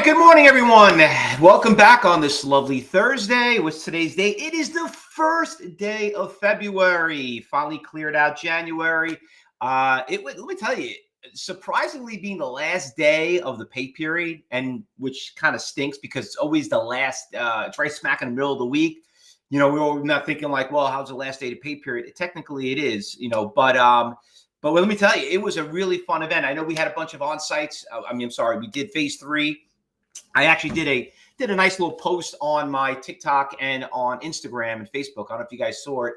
right, good morning, everyone. Welcome back on this lovely Thursday. What's today's date? It is the first day of February. Finally cleared out January. Let me tell you, surprisingly being the last day of the pay period, and which kind of stinks because it's always the last, it's right smack in the middle of the week. You know, we're not thinking like, well, how's the last day of the pay period? Technically it is, but let me tell you, it was a really fun event. I know we had a bunch of on-sites. We did phase 3. I actually did a nice little post on my TikTok and on Instagram and Facebook. I don't know if you guys saw it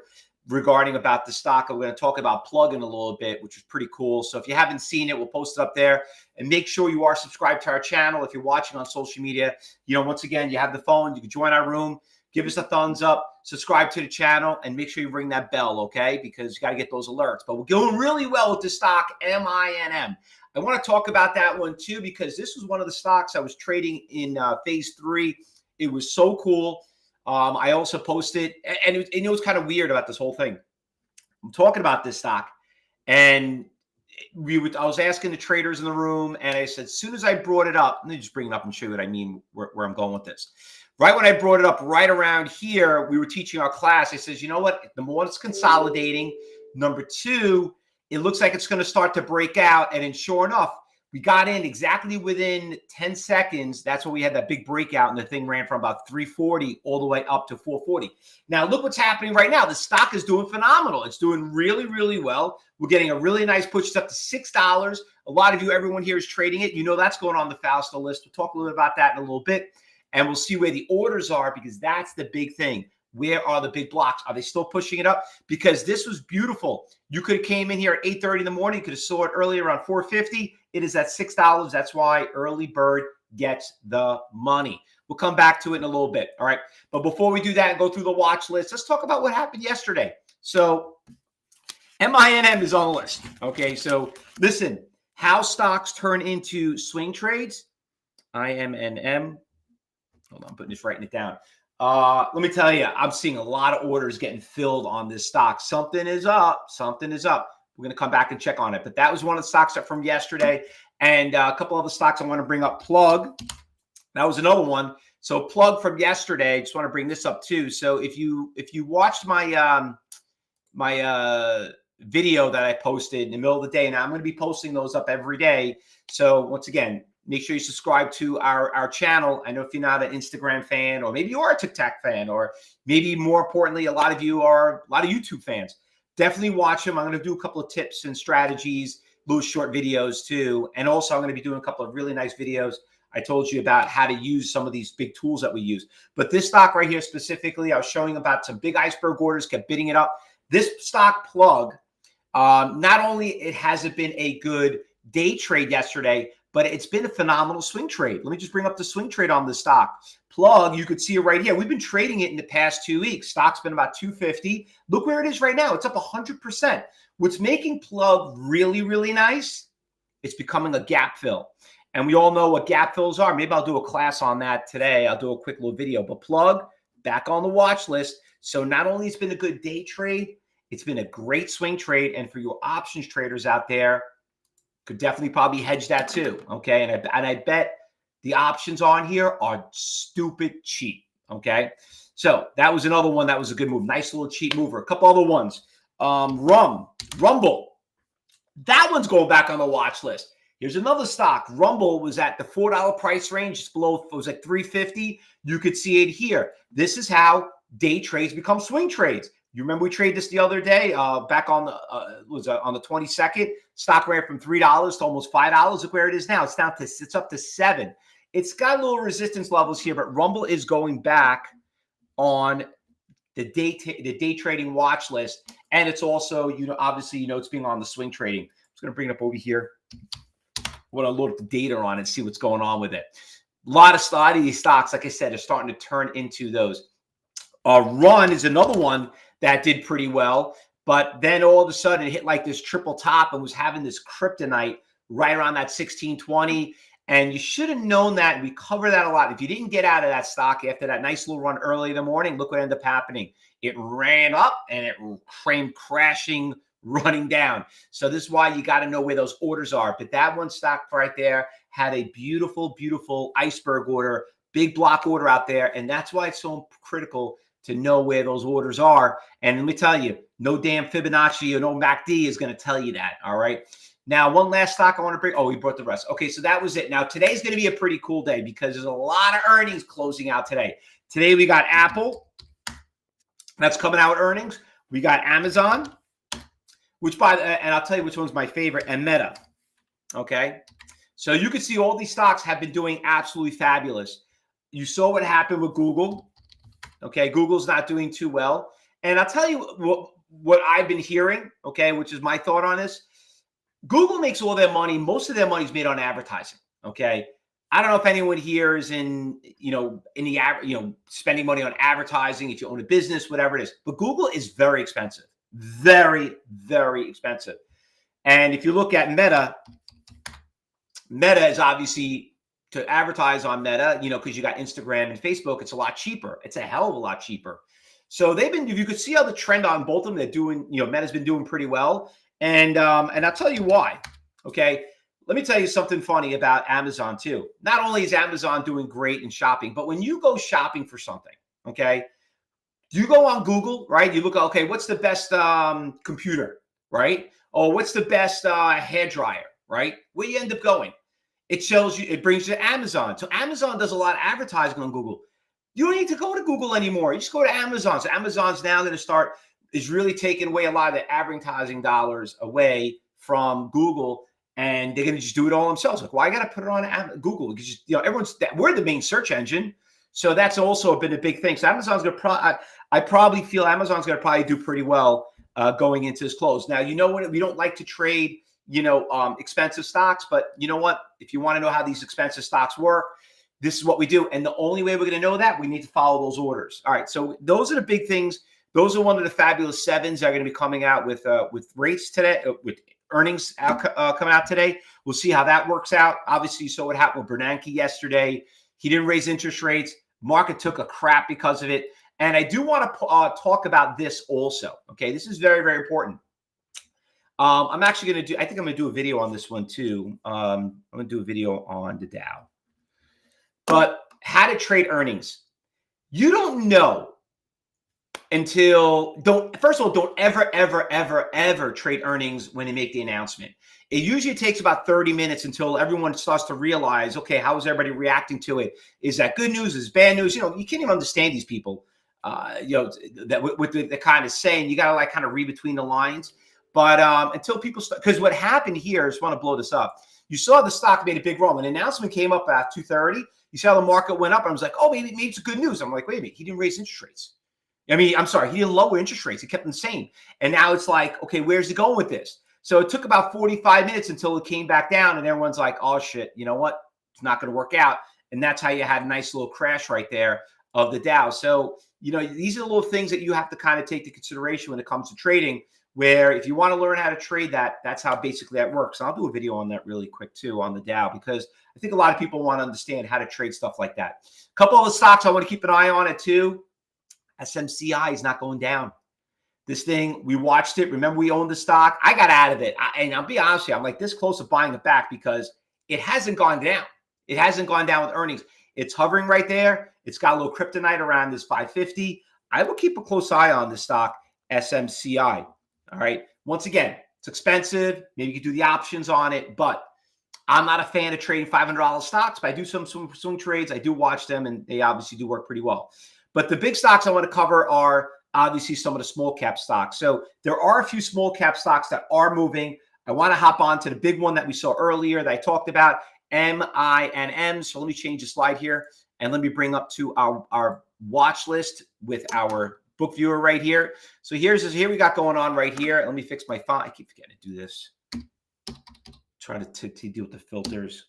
regarding about the stock. I'm going to talk about plug in a little bit, which was pretty cool. So if you haven't seen it, we'll post it up there, and make sure you are subscribed to our channel. If you're watching on social media, once again, you have the phone, you can join our room, give us a thumbs up, subscribe to the channel, and make sure you ring that bell, okay? Because you got to get those alerts. But we're going really well with the stock MINM. I want to talk about that one too, because this was one of the stocks I was trading in phase 3. It was so cool. I also posted, and it was kind of weird about this whole thing. I'm talking about this stock, and I was asking the traders in the room, and I said, as soon as I brought it up, let me just bring it up and show you what I mean, where I'm going with this. Right when I brought it up, right around here, we were teaching our class. I says, you know what? Number one, it's consolidating. Number two, it looks like it's going to start to break out. And then sure enough, we got in exactly within 10 seconds. That's when we had that big breakout, and the thing ran from about 340 all the way up to 440. Now, look what's happening right now. The stock is doing phenomenal. It's doing really, really well. We're getting a really nice push. It's up to $6. A lot of you, everyone here is trading it. You know that's going on the Fausto list. We'll talk a little bit about that in a little bit. And we'll see where the orders are, because that's the big thing. Where are the big blocks? Are they still pushing it up? Because this was beautiful. You could have came in here at 8:30 in the morning. You could have saw it earlier around 450. It is at $6. That's why early bird gets the money. We'll come back to it in a little bit. All right. But before we do that and go through the watch list, let's talk about what happened yesterday. So MINM is on the list. Okay. So listen, how stocks turn into swing trades. IMNM. Hold on, I'm putting this, writing it down. Let me tell you, I'm seeing a lot of orders getting filled on this stock. Something is up. Something is up. We're going to come back and check on it. But that was one of the stocks from yesterday. And a couple other stocks I want to bring up. Plug. That was another one. So plug from yesterday. I just want to bring this up too. So if you watched my video that I posted in the middle of the day, and I'm going to be posting those up every day. So once again, make sure you subscribe to our channel. I know if you're not an Instagram fan, or maybe you are a TikTok fan, or maybe more importantly, a lot of you are a lot of YouTube fans. Definitely watch them. I'm going to do a couple of tips and strategies, little short videos too. And also I'm going to be doing a couple of really nice videos. I told you about how to use some of these big tools that we use. But this stock right here specifically, I was showing about some big iceberg orders, kept bidding it up. This stock plug, not only it hasn't been a good day trade yesterday, but it's been a phenomenal swing trade. Let me just bring up the swing trade on the stock. Plug, you could see it right here. We've been trading it in the past 2 weeks. Stock's been about 250. Look where it is right now. It's up 100%. What's making plug really, really nice, it's becoming a gap fill. And we all know what gap fills are. Maybe I'll do a class on that today. I'll do a quick little video. But plug, back on the watch list. So not only it's been a good day trade, it's been a great swing trade. And for your options traders out there, could definitely probably hedge that too, okay? And I bet the options on here are stupid cheap, okay? So that was another one that was a good move. Nice little cheap mover. A couple other ones. Rumble. That one's going back on the watch list. Here's another stock. Rumble was at the $4 price range. It's below, it was at $3.50. You could see it here. This is how day trades become swing trades. You remember we traded this the other day, back on the on the 22nd. Stock ran from $3 to almost $5. Look where it is now. It's down to, it's up to $7. It's got little resistance levels here, but Rumble is going back on the day trading watch list, and it's also, obviously, it's being on the swing trading. I'm just going to bring it up over here. I want to load up the data on it and see what's going on with it. A lot of these stocks, like I said, are starting to turn into those. Run is another one that did pretty well, but then all of a sudden it hit like this triple top and was having this kryptonite right around that 1620. And you should have known that. And we cover that a lot. If you didn't get out of that stock after that nice little run early in the morning, look what ended up happening. It ran up and it came crashing running down. So this is why you got to know where those orders are. But that one stock right there had a beautiful, beautiful iceberg order, big block order out there. And that's why it's so critical to know where those orders are. And let me tell you, no damn Fibonacci or no MACD is going to tell you that. All right. Now, one last stock I want to bring. Oh, we brought the rest. Okay, so that was it. Now, today's going to be a pretty cool day because there's a lot of earnings closing out today. Today, we got Apple. That's coming out with earnings. We got Amazon, which and I'll tell you which one's my favorite, and Meta. Okay. So you can see all these stocks have been doing absolutely fabulous. You saw what happened with Google. Okay, Google's not doing too well. And I'll tell you what I've been hearing, okay, which is my thought on this. Google makes all their money. Most of their money is made on advertising, okay? I don't know if anyone here is in the spending money on advertising, if you own a business, whatever it is. But Google is very expensive. Very, very expensive. And if you look at Meta, Meta is obviously to advertise on Meta, because you got Instagram and Facebook, it's a lot cheaper. It's a hell of a lot cheaper. So they've been, if you could see how the trend on both of them, they're doing, Meta's been doing pretty well. And I'll tell you why. Okay. Let me tell you something funny about Amazon too. Not only is Amazon doing great in shopping, but when you go shopping for something, okay, you go on Google, right? You look, okay, what's the best computer, right? Oh, what's the best hair dryer, right? Where you end up going? It shows you, it brings you to Amazon. So Amazon does a lot of advertising on Google. You don't need to go to Google anymore. You just go to Amazon. So Amazon's now going to is really taking away a lot of the advertising dollars away from Google, and they're going to just do it all themselves. Like, well, I got to put it on Google because we're the main search engine. So that's also been a big thing. So Amazon's going to I probably feel Amazon's going to probably do pretty well going into this close. Now, when we don't like to trade expensive stocks, but you know what? If you want to know how these expensive stocks work, this is what we do. And the only way we're going to know that, we need to follow those orders. All right. So those are the big things. Those are one of the fabulous sevens that are going to be coming out with rates today, with earnings coming out today. We'll see how that works out. Obviously, you saw what happened with Bernanke yesterday. He didn't raise interest rates. Market took a crap because of it. And I do want to talk about this also. Okay. This is very, very important. I'm actually going to do, I think I'm going to do a video on this one too. I'm going to do a video on the Dow. But how to trade earnings. You don't know first of all, don't ever trade earnings when they make the announcement. It usually takes about 30 minutes until everyone starts to realize, okay, how is everybody reacting to it? Is that good news? Is it bad news? You can't even understand these people, that what they're kind of saying. You got to kind of read between the lines. But until people start, because what happened here, I just want to blow this up. You saw the stock made a big run. When the announcement came up at 2:30, you saw the market went up. And I was like, oh, maybe it's good news. I'm like, wait a minute, he didn't raise interest rates. I'm sorry, he didn't lower interest rates. He kept them the same. And now it's like, okay, where's he going with this? So it took about 45 minutes until it came back down. And everyone's like, oh, shit, you know what? It's not going to work out. And that's how you had a nice little crash right there of the Dow. So, these are the little things that you have to kind of take into consideration when it comes to trading, where if you want to learn how to trade that's how basically that works. And I'll do a video on that really quick too on the Dow, because I think a lot of people want to understand how to trade stuff like that. A couple of the stocks I want to keep an eye on it too. SMCI is not going down. This thing, we watched it. Remember, we owned the stock. I got out of it. And I'll be honest with you, I'm like this close to buying it back because it hasn't gone down. It hasn't gone down with earnings. It's hovering right there. It's got a little kryptonite around this 550. I will keep a close eye on this stock, SMCI. All right. Once again, it's expensive. Maybe you could do the options on it, but I'm not a fan of trading $500 stocks, but I do some swing trades. I do watch them, and they obviously do work pretty well. But the big stocks I want to cover are obviously some of the small cap stocks. So there are a few small cap stocks that are moving. I want to hop on to the big one that we saw earlier that I talked about, MINM. So let me change the slide here, and let me bring up to our watch list with our book viewer right here. So here we got going on right here. Let me fix my font. I keep forgetting to do this. Try to deal with the filters.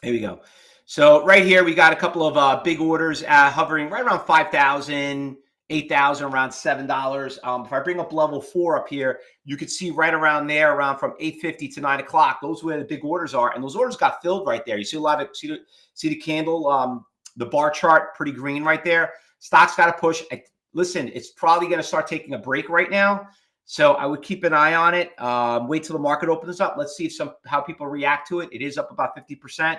Here we go. So right here, we got a couple of big orders hovering right around 5,000, 8,000, around $7. If I bring up level 4 up here, you can see right around there, around from 8:50 to 9 o'clock. Those are where the big orders are. And those orders got filled right there. You see a lot of, see the candle, the bar chart, pretty green right there. Stock's got to push. Listen, it's probably going to start taking a break right now. So I would keep an eye on it. Wait till the market opens up. Let's see if how people react to it. It is up about 50%.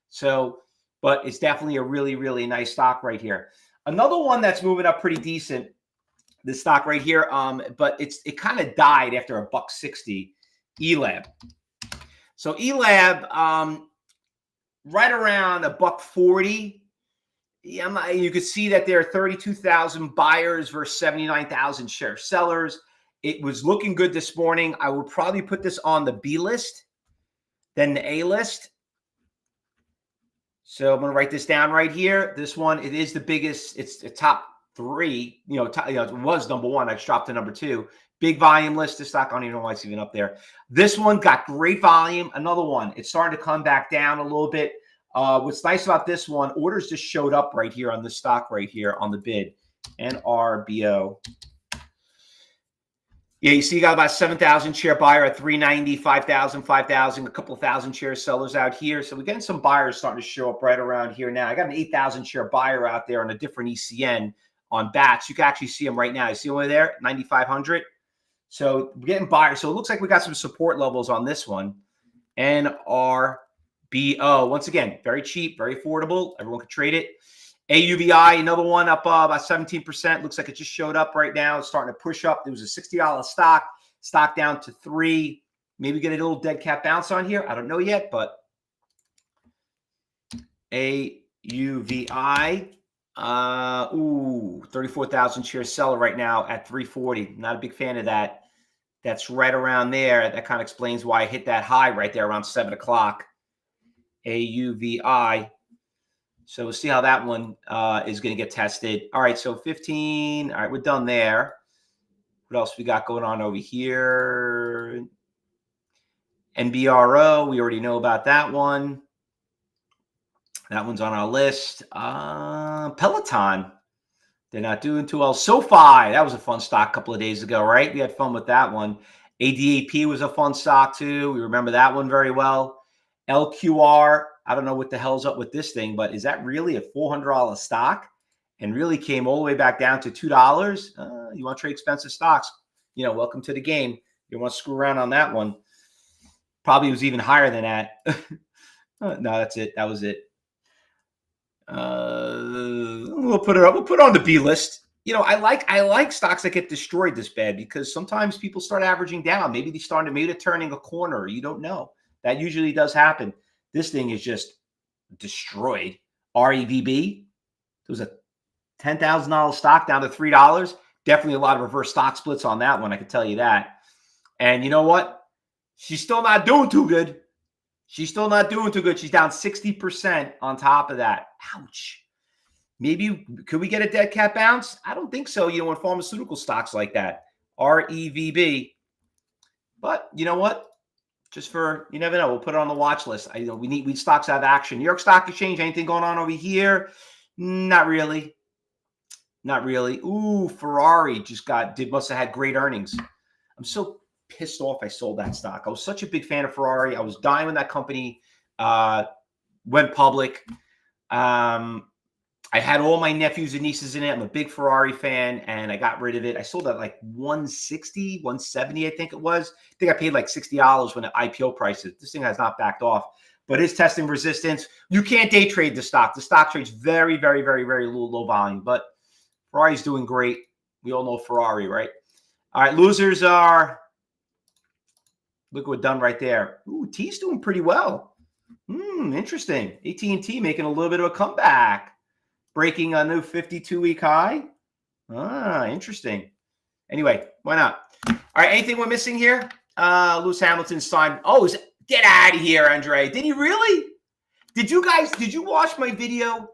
So, but it's definitely a really, really nice stock right here. Another one that's moving up pretty decent, this stock right here, but it kind of died after a $1.60, ELAB. So ELAB, right around a $1.40. Yeah, you could see that there are 32,000 buyers versus 79,000 share sellers. It was looking good this morning. I would probably put this on the B list, then the A list. So I'm going to write this down right here. This one, it is the biggest. It's the top 3. It was number 1. I just dropped to number 2. Big volume list. This stock, I don't even know why it's even up there. This one got great volume. Another one, it's starting to come back down a little bit. What's nice about this one, orders just showed up right here on this stock right here on the bid. NRBO. Yeah, you see you got about 7,000 share buyer at 390, 5,000, 5,000, a couple of thousand share sellers out here. So we're getting some buyers starting to show up right around here now. I got an 8,000 share buyer out there on a different ECN on bats. You can actually see them right now. You see them over there, 9,500. So we're getting buyers. So it looks like we got some support levels on this one. NRBO. Once again, very cheap, very affordable. Everyone can trade it. AUVI, another one up about 17%. Looks like it just showed up right now. It's starting to push up. There was a $60 stock down to $3. Maybe get a little dead cat bounce on here. I don't know yet, but AUVI, 34,000 share seller right now at 340. Not a big fan of that. That's right around there. That kind of explains why I hit that high right there around 7 o'clock. AUVI. So we'll see how that one is going to get tested. All right, so 15. All right, we're done there. What else we got going on over here? NBRO, we already know about that one. That one's on our list. Peloton, they're not doing too well. SoFi, that was a fun stock a couple of days ago, right? We had fun with that one. ADAP was a fun stock too. We remember that one very well. LQR, I don't know what the hell's up with this thing, but is that really a $400 stock and really came all the way back down to $2? You want to trade expensive stocks? Welcome to the game. You want to screw around on that one. Probably was even higher than that. No, that's it. That was it. We'll put it up. We'll put it on the B list. I like stocks that get destroyed this bad because sometimes people start averaging down. Maybe they're turning a corner. You don't know. That usually does happen. This thing is just destroyed. REVB. It was a $10,000 stock down to $3. Definitely a lot of reverse stock splits on that one. I can tell you that. And you know what? She's still not doing too good. She's down 60% on top of that. Ouch. Maybe, could we get a dead cat bounce? I don't think so. In pharmaceutical stocks like that. REVB. But you know what? Just for, you never know. We'll put it on the watch list. We need stocks to have action. New York Stock Exchange, anything going on over here? Not really. Not really. Ooh, Ferrari must have had great earnings. I'm so pissed off I sold that stock. I was such a big fan of Ferrari. I was dying when that company went public. I had all my nephews and nieces in it. I'm a big Ferrari fan, and I got rid of it. I sold at like 160, 170, I think it was. I think I paid like $60 when the IPO prices. This thing has not backed off, but it's testing resistance. You can't day trade the stock. The stock trades very, very, very, very low volume, but Ferrari's doing great. We all know Ferrari, right? All right, losers are, look what we're done right there. Ooh, T's doing pretty well. Interesting. AT&T making a little bit of a comeback. Breaking a new 52-week high. Interesting. Anyway, why not? All right, anything we're missing here? Lewis Hamilton signed. Oh, get out of here, Andre. Did he really? Did you watch my video,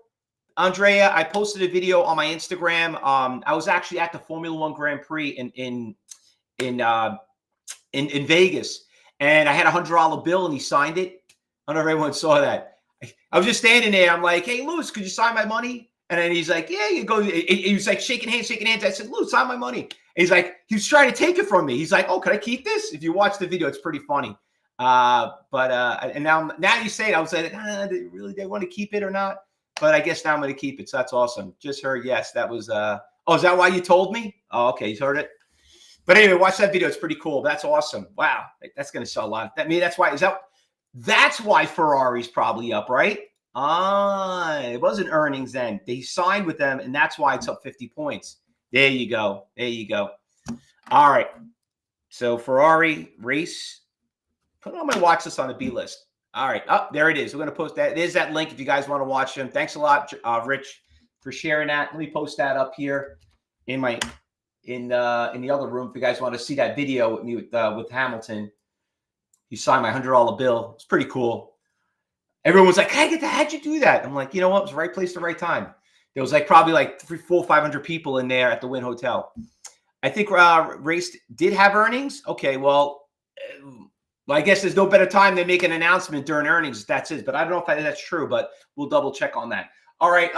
Andrea? I posted a video on my Instagram. I was actually at the Formula One Grand Prix in Vegas, and I had a $100 bill, and he signed it. I don't know if everyone saw that. I was just standing there. I'm like, hey, Lewis, could you sign my money? And then he's like, yeah, you go. He was like shaking hands. I said, Lewis, sign my money. And he's like, he was trying to take it from me. He's like, oh, could I keep this? If you watch the video, it's pretty funny. And now you say it, I was like, they want to keep it or not? But I guess now I'm going to keep it. So that's awesome. Just heard, yes, that was, is that why you told me? Oh, okay, you heard it. But anyway, watch that video. It's pretty cool. That's awesome. Wow. That's going to sell a lot. That's why Ferrari's probably up, right? It wasn't earnings then. They signed with them, and that's why it's up 50 points. There you go. There you go. All right. So Ferrari race. Put it on my watch list on the B list. All right. Oh, there it is. We're going to post that. There's that link if you guys want to watch them. Thanks a lot, Rich, for sharing that. Let me post that up here in my in the other room if you guys want to see that video with me with Hamilton. He signed my $100 bill. It's pretty cool. Everyone was like, "Hey, how'd you do that?" I'm like, you know what? It was the right place, the right time. There was like probably like 500 people in there at the Wynn Hotel. I think Race did have earnings. Okay, well, I guess there's no better time than make an announcement during earnings. That's it. But I don't know if that's true, but we'll double check on that. All right.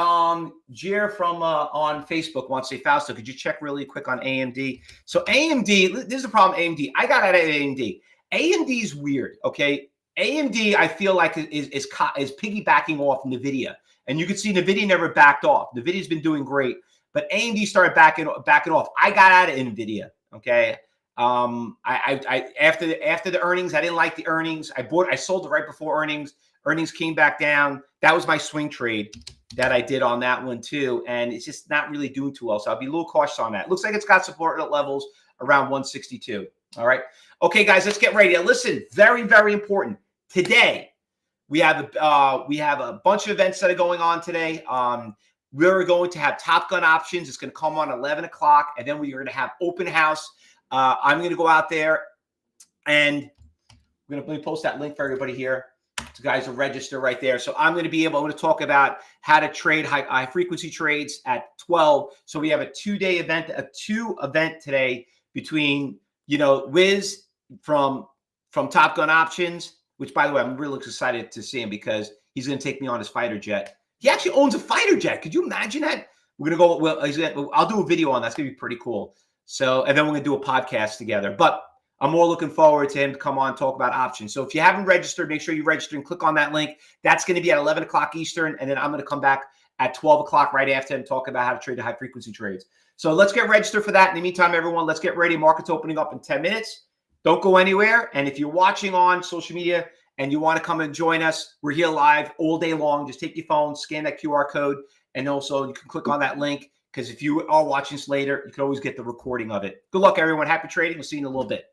Jer from on Facebook wants to say, Fausto, could you check really quick on AMD? So AMD, this is the problem. AMD, I got out of AMD. AMD is weird. Okay. AMD, I feel like is piggybacking off NVIDIA. And you can see NVIDIA never backed off. NVIDIA's been doing great, but AMD started backing off. I got out of NVIDIA. Okay. I after the earnings, I didn't like the earnings. I sold it right before earnings. Earnings came back down. That was my swing trade that I did on that one too. And it's just not really doing too well. So I'll be a little cautious on that. It looks like it's got support at levels around 162. All right. Okay, guys, let's get ready. Now, listen, very, very important. Today, we have a bunch of events that are going on today. We're going to have Top Gun options. It's going to come on 11 o'clock. And then we're going to have open house. I'm going to go out there and let me post that link for everybody here. So guys will register right there. So I'm going to be able to talk about how to trade high frequency trades at 12. So we have a 2-day event, a 2 event today between, Wiz from Top Gun Options, which by the way, I'm really excited to see him because he's going to take me on his fighter jet. He actually owns a fighter jet. Could you imagine that? We're going to go, I'll do a video on that. It's going to be pretty cool. So, and then we're going to do a podcast together, but I'm more looking forward to him to come on and talk about options. So if you haven't registered, make sure you register and click on that link. That's going to be at 11 o'clock Eastern. And then I'm going to come back at 12 o'clock right after and talk about how to trade the high frequency trades. So let's get registered for that. In the meantime, everyone, let's get ready. Market's opening up in 10 minutes. Don't go anywhere. And if you're watching on social media and you want to come and join us, we're here live all day long. Just take your phone, scan that QR code. And also you can click on that link because if you are watching this later, you can always get the recording of it. Good luck, everyone. Happy trading. We'll see you in a little bit.